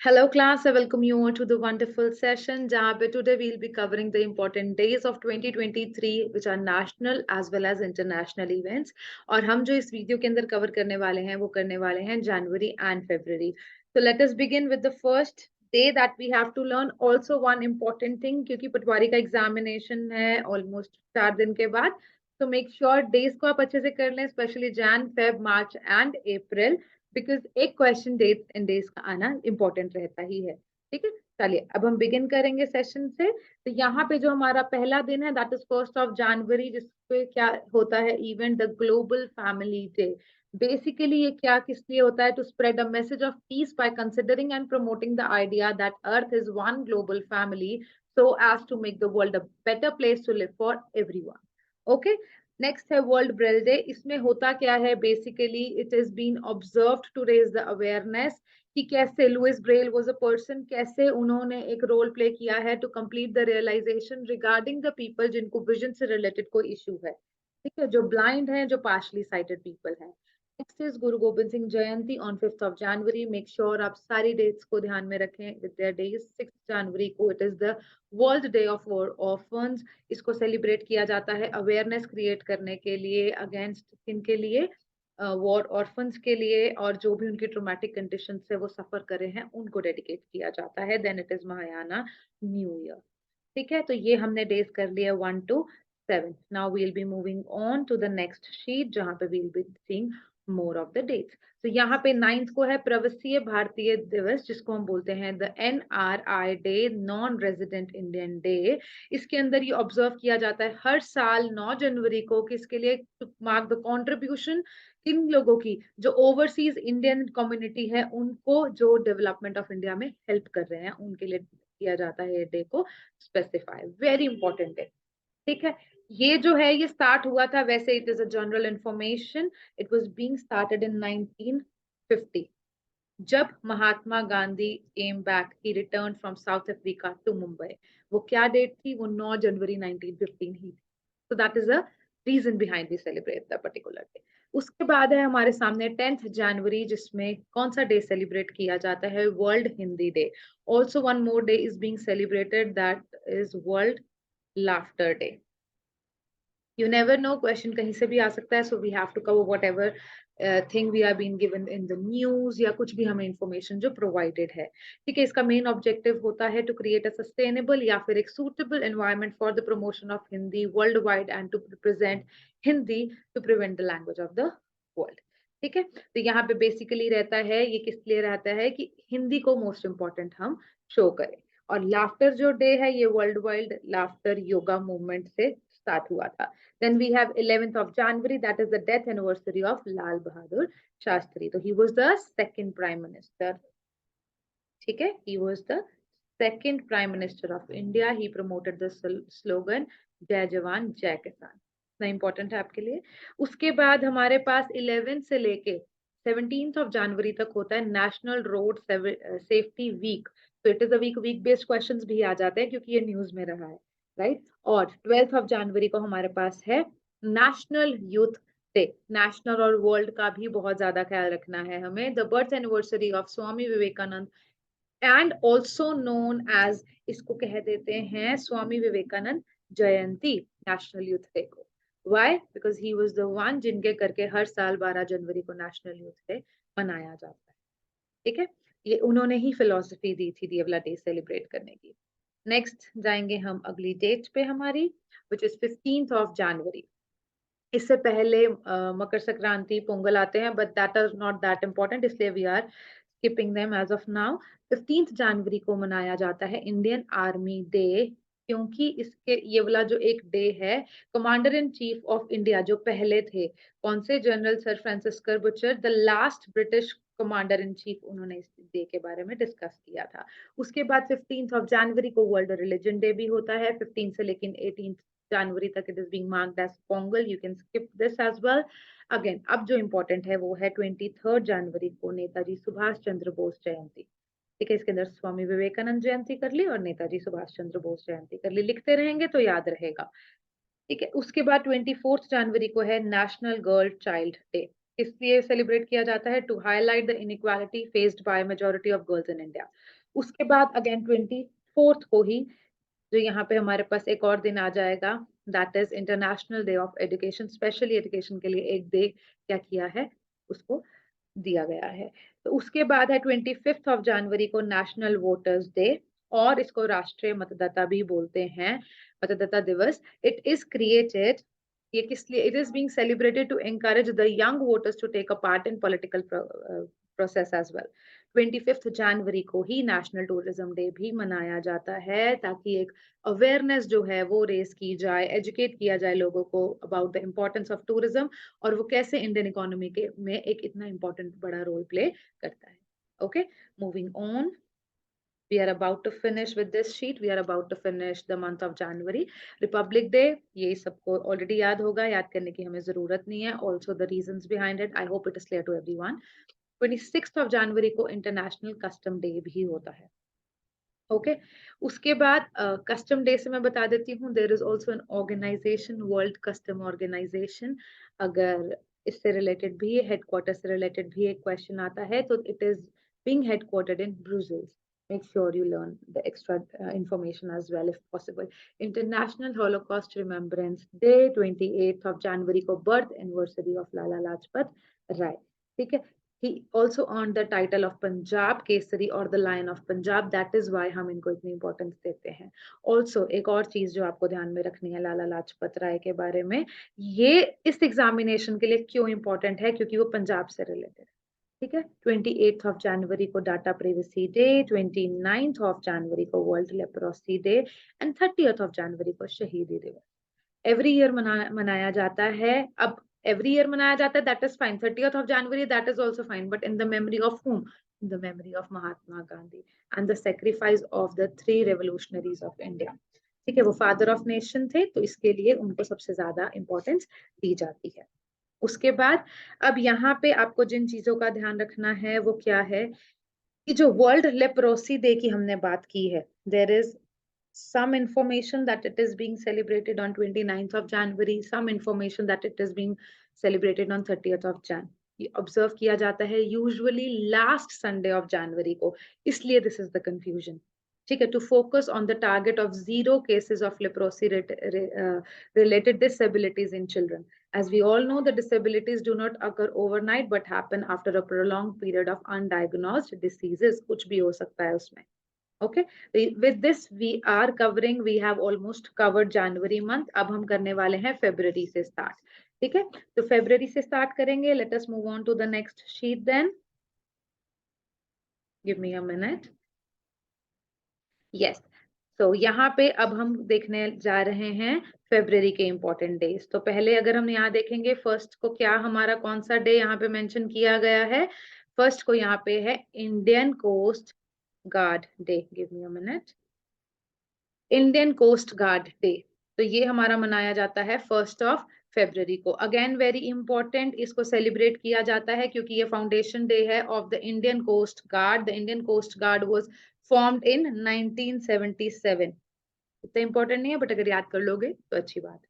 Hello class, I welcome you all to the wonderful session जहाँ पे today we'll be covering the important days of 2023 which are national as well as international events और हम जो इस video के अंदर cover करने वाले हैं वो करने वाले हैं January and February. So let us begin with the first day that we have to learn. Also one important thing क्योंकि पटवारी का एग्जामिनेशन है almost 4 दिन के बाद, तो make sure days को आप अच्छे से कर लें, especially Jan, Feb, March and April. Because एक क्वेश्चन डेट एंड डेज का आना इंपॉर्टेंट रहता ही है. ठीक है, चलिए अब हम बिगिन करेंगे सेशन से. तो यहाँ पे जो हमारा पहला दिन है दैट इज 1 जनवरी, जिसपे क्या होता है event the global family day. Basically ये क्या किस लिए होता है? To spread a message of peace by considering and promoting the idea that earth is one global family so as to make the world a better place to live for everyone. Okay. Next है world braille day. इसमें होता क्या है? Basically it is been observed to raise the awareness कि कैसे Louis Braille was a person, कैसे उन्होंने एक रोल प्ले किया है to complete the realisation regarding the people जिनको विजन से रिलेटेड कोई इशू है. ठीक है, जो ब्लाइंड है, जो पार्शली साइटेड पीपल है. Next is Guru Gobind Singh Jayanti on 5 January. Make sure आप सारी डेट्स को ध्यान में रखें विद देयर डेज. 6 जनवरी को it is the world day of orphans. इसको सेलिब्रेट किया जाता है अवेयरनेस क्रिएट करने के लिए अगेंस्ट इनके लिए वॉर ऑर्फन्स के लिए, और जो भी उनकी ट्रोमेटिक कंडीशन से वो सफर करे हैं उनको डेडिकेट किया जाता है. Then it is Mahayana new year. ठीक है, तो ये हमने डेज कर लिया 1 to 7. Now we'll be moving on to the next sheet जहां पे we'll be seeing more of the dates. तो यहाँ पे 9th को है प्रवासीय भारतीय दिवस, जिसको हम बोलते हैं the NRI day, non resident Indian day. इसके अंदर ये ऑब्जर्व किया जाता है हर साल 9 जनवरी को. किसके लिए? टू मार्क द कंट्रीब्यूशन किन लोगों की? जो ओवरसीज इंडियन कम्युनिटी है, उनको जो डेवलपमेंट ऑफ इंडिया में हेल्प कर रहे हैं उनके लिए किया जाता है ये डे को स्पेसिफाई. Very important day. ठीक है, ये जो है ये स्टार्ट हुआ था, वैसे it is a general information. It was being started in 1950 जब Mahatma Gandhi came back, he return from South Africa to Mumbai. वो क्या डेट थी? वो 9 जनवरी 1915 ही थी. So that is a reason behind we celebrate the particular day. उसके बाद है हमारे सामने 10th जनवरी, जिसमें कौन सा डे सेलिब्रेट किया जाता है? World Hindi day. Also one more day is being celebrated, that is world laughter day. You never know, question कहीं से भी आ सकता है. So we have to cover whatever thing we are been given in the news, या कुछ भी हमें इंफॉर्मेशन जो प्रोवाइडेड है. ठीक है, इसका मेन ऑब्जेक्टिव होता है टू क्रिएट अ सस्टेनेबल या फिर एक suitable environment for the promotion of Hindi world wide and to represent Hindi to prevent the language of the world. ठीक है, तो यहाँ पे बेसिकली रहता है, ये किस लिए रहता है कि हिंदी को मोस्ट इंपॉर्टेंट हम शो करें. और लाफ्टर जो डे है ये world wide laughter yoga movement से स्टार्ट हुआ था. Then we have 11th of January, that is the death anniversary of Lal Bahadur Shastri. So he was the second prime minister. ठीक है, he was the second prime minister of India. He promoted the slogan जय जवान जय किसान. इतना important है आपके लिए. उसके बाद हमारे पास 11 से लेके 17th of January तक होता है नेशनल रोड सेफ्टी वीक. तो it is a week based questions भी आ जाते हैं क्योंकि ये न्यूज में रहा है, राइट. और 12th of January को हमारे पास है नेशनल यूथ डे. नेशनल और वर्ल्ड का भी बहुत ज्यादा ख्याल रखना है हमें. The birth anniversary of Swami Vivekananda and also known as, इसको कह देते हैं Swami Vivekananda Jayanti, national youth day को. Why? Because he was the one जिनके करके हर साल 12 जनवरी को नेशनल यूथ डे मनाया जाता है. ठीक है, ये उन्होंने ही फिलोसफी दी थी ये वाला डे सेलिब्रेट करने की. नेक्स्ट जाएंगे हम अगली डेट पे हमारी, which is 15th of January. इससे पहले मकर संक्रांति, पोंगल आते हैं, but that is not that important, इसलिए we are skipping them as of now. 15th January को मनाया जाता है इंडियन आर्मी डे, क्योंकि इसके ये वाला जो एक डे है, commander in chief of India जो पहले थे, कौन से? General sir Francis Butcher, the last British commander in chief, उन्होंने इस डे के बारे में डिस्कस किया था. उसके बाद 15th of January को वर्ल्ड रिलीजन डे भी होता है. 15 से लेकिन 18th January तक it is being marked as Pongal. You can skip this as well. Again अब जो इम्पोर्टेंट है वो है 23rd January को नेताजी सुभाष चंद्र बोस जयंती. ठीक है, इसके अंदर स्वामी विवेकानंद जयंती कर ली और नेताजी सुभाष चंद्र बोस जयंती कर ली. लिखते रहेंगे तो याद रहेगा. ठीक है, उसके बाद 24th January को है नेशनल गर्ल चाइल्ड डे. इसलिए सेलिब्रेट किया जाता है to highlight the inequality faced by majority of girls in India. उसके बाद अगेन 24th को ही जो यहाँ पे हमारे पास एक और दिन आ जाएगा, that is international day of education. Specially education के लिए एक डे क्या किया है, उसको दिया गया है। तो उसके बाद है 25 जनवरी को नेशनल वोटर्स डे, और इसको राष्ट्रीय मतदाता भी बोलते हैं, मतदाता दिवस। इट इज क्रिएटेड, ये किस लिए, it is being celebrated to encourage the young voters to take a part in political process as well. 25 जनवरी को ही नेशनल टूरिज्म डे भी मनाया जाता है, ताकि एक अवेयरनेस जो है वो रेस की जाए, एजुकेट किया जाए लोगों को about the importance of tourism, और वो कैसे इंडियन इकोनॉमी के में एक इतना इम्पोर्टेंट बड़ा रोल प्ले करता है। Okay, moving on, we are about to finish with this sheet, we are about to finish the month of January. Republic Day, ये सबको already याद होगा, याद करने की हमें जरूरत नहीं है। Also the reasons behind it, I hope it is clear to everyone. 26 को इंटरनेशनल कस्टम डे भी होता है। ओके, उसके बाद कस्टम डे से मैं बता देती हूँ, there is also an organization, world custom organization. अगर इससे रिलेटेड भी, हेडक्वार्टर से रिलेटेड भी एक क्वेश्चन आता है, तो it is being headquartered in Brussels. Make sure you learn the extra information as well if possible. International holocaust remembrance day 28 जनवरी को, birth anniversary of Lala Lajpat Rai. ठीक है, he also earned the title of Punjab Kesari or the Lion of Punjab, that is why हम इनको इतनी importance देते हैं। also एक और चीज जो आपको ध्यान में रखनी है लाला लाजपत राय के बारे में, ये इस एग्जामिनेशन के लिए क्यों इंपॉर्टेंट है, क्योंकि वो पंजाब से रिलेटेड है। ठीक है, 28 जनवरी को डाटा प्राइवेसी डे, 29 जनवरी को वर्ल्ड लेप्रोसी डे, एंड 30 जनवरी को शहीदी दिवस। एवरी ईयर मनाया जाता है। अब एवरी ईयर मनाया जाता है, that is fine. 30 January, that is also fine, but in the memory of whom? In the memory of Mahatma Gandhi and the sacrifice of the three revolutionaries of India। ठीक है, वो फादर ऑफ नेशन थे, तो इसके लिए उनको सबसे ज्यादा इंपॉर्टेंस दी जाती है। उसके बाद अब यहाँ पे आपको जिन चीजों का ध्यान रखना है वो क्या है, कि जो वर्ल्ड लेप्रोसी डे की हमने बात की है, there is some information that it is being celebrated on 29th of January, some information that it is being celebrated on 30th of Jan। ये ऑब्जर्व किया जाता है usually last Sunday of January को, इसलिए दिस इज द कंफ्यूजन। ठीक है, to focus on the target of 0 cases of leprosy related disabilities in children। as we all know, the disabilities do not occur overnight but happen after a prolonged period of undiagnosed diseases। कुछ भी हो सकता है उसमें। Okay, with this we are covering, we have almost covered January month। अब हम करने वाले हैं February से start। ठीक है, तो February से start करेंगे। Let us move on to the next sheet then। Give me a minute। Yes, so यहाँ पे अब हम देखने जा रहे हैं February के important days। तो पहले अगर हम यहाँ देखेंगे फर्स्ट को, क्या हमारा कौन सा डे यहाँ पे मेंशन किया गया है। फर्स्ट को यहाँ पे है Indian coast guard day. Give me a minute. Indian coast guard day, तो ये हमारा मनाया जाता है 1 February को। अगेन वेरी इंपॉर्टेंट, इसको सेलिब्रेट किया जाता है क्योंकि ये फाउंडेशन डे है of the Indian coast guard. The Indian coast guard was formed in 1977। इतना इंपॉर्टेंट नहीं है, बट अगर याद कर लोगे तो अच्छी बात है।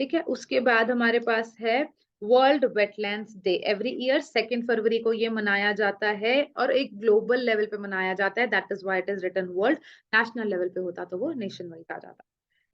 ठीक है, उसके बाद हमारे पास है world wetlands day. Every year 2 फरवरी को ये मनाया जाता है, और एक ग्लोबल लेवल पे मनाया जाता है, that is why it is written world. National level पे होता तो वो नेशन वाइड आ जाता।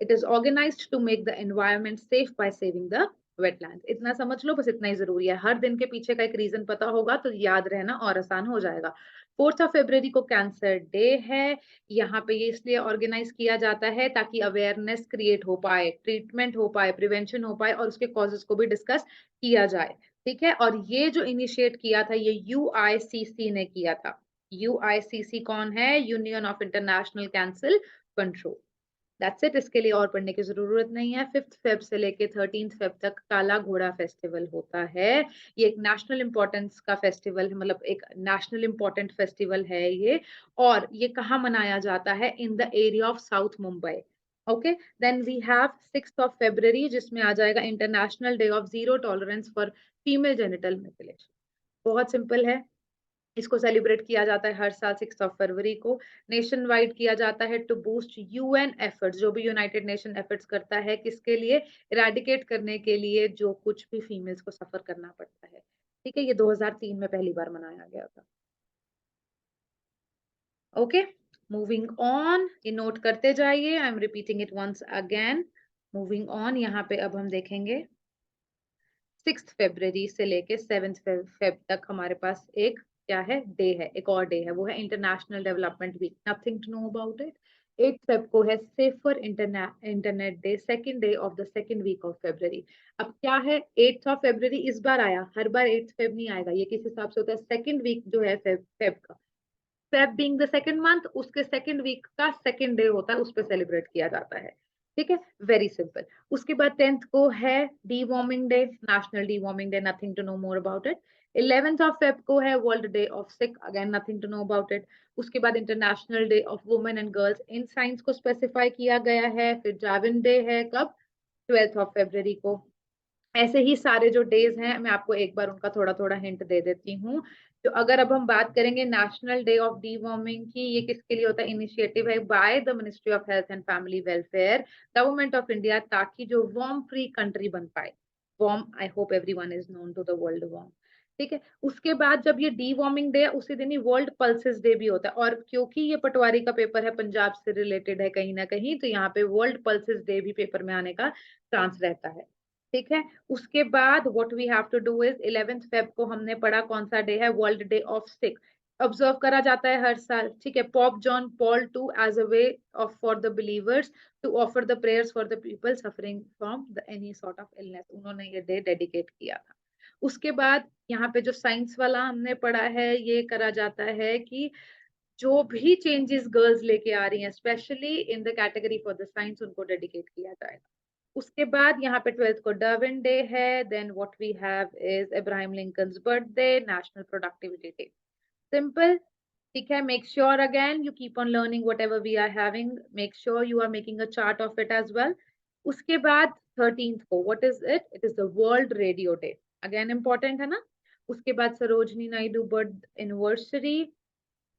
It is organized to make the environment safe by saving the wetlands. इतना समझ लो, बस इतना ही जरूरी है। हर दिन के पीछे का एक रीजन पता होगा तो याद रहना और आसान हो जाएगा। 4 February को कैंसर डे है। यहाँ पे ये इसलिए ऑर्गेनाइज किया जाता है ताकि अवेयरनेस क्रिएट हो पाए, ट्रीटमेंट हो पाए, प्रिवेंशन हो पाए, और उसके कॉजेस को भी डिस्कस किया जाए। ठीक है, और ये जो इनिशिएट किया था ये यूआईसीसी ने किया था। यूआईसीसी कौन है? Union of international cancer control. That's it, इसके लिए और पढ़ने की जरूरत नहीं है। 5 फेब से लेके 13 फेब तक काला घोड़ा फेस्टिवल होता है। ये एक नेशनल इंपॉर्टेंस का फेस्टिवल है, मतलब एक नेशनल इंपॉर्टेंट फेस्टिवल है ये। और ये कहाँ मनाया जाता है? In the area of south Mumbai. Okay, then we have 6 February, जिसमें आ जाएगा international day of zero tolerance for female genital mutilation. बहुत सिंपल है, इसको सेलिब्रेट किया जाता है हर साल 6 February को। नेशन वाइड किया जाता है टू बूस्ट यूएन एफर्ट्स, जो भी यूनाइटेड नेशन एफर्ट्स करता है, किसके लिए? इरेडिकेट करने के लिए जो कुछ भी फीमेल्स को सफर करना पड़ता है। ठीक है, ये 2003 में पहली बार मनाया गया था। ओके, मूविंग ऑन, ये नोट करते जाइए, I am repeating it once again. Moving on, यहाँ पे अब हम देखेंगे 6 फरवरी से लेके 7 फेब तक हमारे पास एक क्या है, डे है, एक और डे है, वो है international development week. Nothing to know about it. 8 Feb को है safer internet day, second day of the second week of February. अब क्या है, 8 फेब्रवरी इस बार आया, हर बार 8 फेब नहीं आएगा, ये किस हिसाब से होता है, सेकेंड वीक जो है फेब का, Feb being the second month, उसके सेकंड वीक का सेकंड डे होता है, उस पर सेलिब्रेट किया जाता है। ठीक है, वेरी सिंपल। उसके बाद 10th को है deworming day, national deworming day, nothing to know more about it. 11th of Feb को है world day of sick, again nothing to know about it. उसके बाद international day of women and girls in science को specify किया गया है। फिर जाविन day है कब, 12 ऑफ फेब्रवरी को। ऐसे ही सारे जो डेज हैं, मैं आपको एक बार उनका थोड़ा थोड़ा हिंट दे देती हूँ। तो अगर अब हम बात करेंगे national day of deworming की, ये किसके लिए होता है, इनिशिएटिव है by the ministry of health and family welfare, government of India, ताकि जो वार्म फ्री कंट्री बन पाए। Worm, I hope everyone is known to the world worm. ठीक है, उसके बाद जब ये डी वार्मिंग डे है, उसी दिन ही वर्ल्ड पल्सेस डे भी होता है। और क्योंकि ये पटवारी का पेपर है, पंजाब से रिलेटेड है कहीं ना कहीं, तो यहाँ पे वर्ल्ड पल्सेस डे भी पेपर में आने का चांस रहता है। ठीक है, उसके बाद what we have to do is 11th Feb को हमने पढ़ा कौन सा डे है, world day of sick. Observe करा जाता है हर साल। ठीक है, pope John Paul two as a way of for the believers to offer the prayers for the people suffering from the any sort of illness, उन्होंने ये डे डेडिकेट किया था। उसके बाद यहाँ पे जो साइंस वाला हमने पढ़ा है, ये करा जाता है कि जो भी चेंजेस गर्ल्स लेके आ रही हैं, specially in the category for the science, उनको डेडिकेट किया जाएगा। उसके बाद यहाँ पे 12th को डार्विन डे है। Then what we have is Abraham Lincoln's birthday, national productivity day. Simple. ठीक है, make sure again you keep on learning whatever we are having, make sure you are making a chart of it as well. उसके बाद 13th को what is it, it is the world radio day, again important है ना। उसके बाद Sarojini Naidu birth anniversary,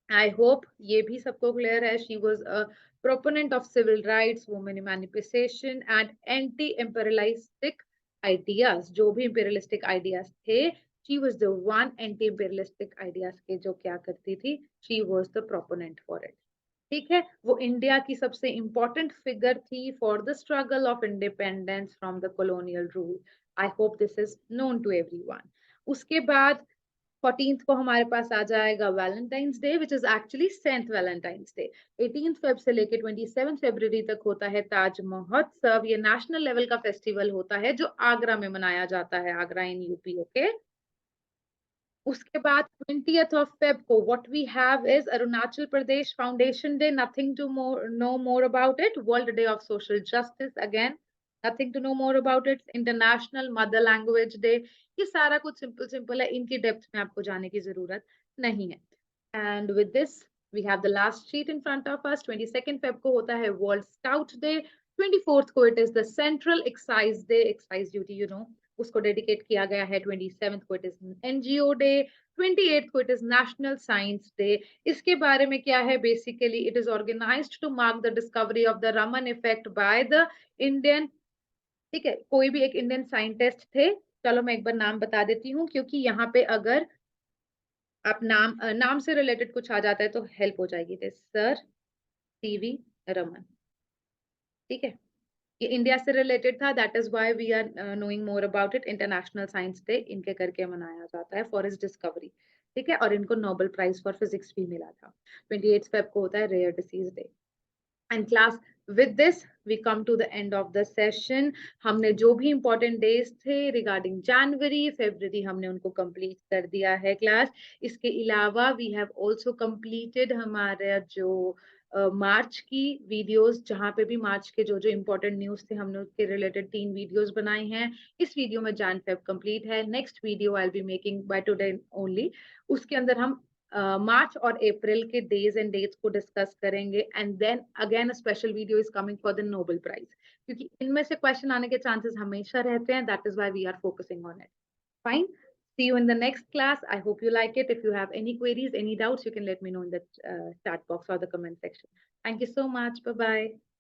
I hope ये भी सबको क्लियर है। She was a proponent of civil rights, women emancipation and anti-imperialistic ideas, जो भी imperialistic ideas थे, she was the one anti-imperialistic ideas के जो क्या करती थी, she was the proponent for it। ठीक है, वो इंडिया की सबसे इंपॉर्टेंट फिगर थी for the struggle of independence from the colonial rule. I hope this is known to everyone. उसके बाद 14th को हमारे पास आ जाएगा Valentine's day, which is actually saint Valentine's day. 18 Feb से लेके 27 फरवरी तक होता है ताज महोत्सव, ये नेशनल लेवल का फेस्टिवल होता है जो आगरा में मनाया जाता है, आगरा इन यूपी। ओके, उसके बाद 20th ऑफ फेब को what we have is Arunachal Pradesh foundation day, nothing to know more about it. World day of social justice, again nothing to know more about it. International mother language day. ये सारा कुछ simple simple है, इनकी depth में आपको जाने की जरूरत नहीं है। And with this we have the last sheet in front of us. 22nd Feb को होता है वर्ल्ड स्काउट डे। 24th को it is the central excise day, excise duty you know, उसको डेडिकेट किया गया है। 27th को it is NGO day. 28th को it is national science day. इसके बारे में क्या है, basically it is organized to mark the discovery of the Raman effect by the Indian, ठीक है, कोई भी एक इंडियन साइंटिस्ट थे। चलो मैं एक बार नाम बता देती हूँ, क्योंकि यहाँ पे अगर आप नाम से रिलेटेड कुछ आ जाता है तो हेल्प हो जाएगी। Sir C V Raman. ठीक है, ये इंडिया से रिलेटेड था, that is why we are knowing more about it. International science day इनके करके मनाया जाता है फॉर इस डिस्कवरी। ठीक है, और इनको नोबेल प्राइज फॉर फिजिक्स भी मिला था। 28 फेब को होता है rare disease day. And class, with this we come to the end of the session. हमने जो भी इंपॉर्टेंट डेज थे रिगार्डिंग जनवरी फरवरी, हमने उनको कंप्लीट कर दिया है क्लास। इसके अलावा वी हैव आल्सो कंप्लीटेड हमारे जो मार्च की वीडियोस, जहाँ पे भी मार्च के जो जो इम्पोर्टेंट न्यूज थे, हमने उसके रिलेटेड 3 वीडियोस बनाए हैं। इस वीडियो में जैन फेब कंप्लीट है। Next video I will be making by today only, उसके अंदर हम मार्च और अप्रैल के डेज एंड डेट्स को डिस्कस करेंगे। And then again a special video is coming for the Nobel prize, क्योंकि इनमें से क्वेश्चन आने के चांसेस हमेशा रहते हैं, that is why we are focusing on it. Fine. See you in the next class. I hope you like it. If you have any queries, any doubts, you can let me know in the chat box or the comment section. Thank you so much. Bye bye.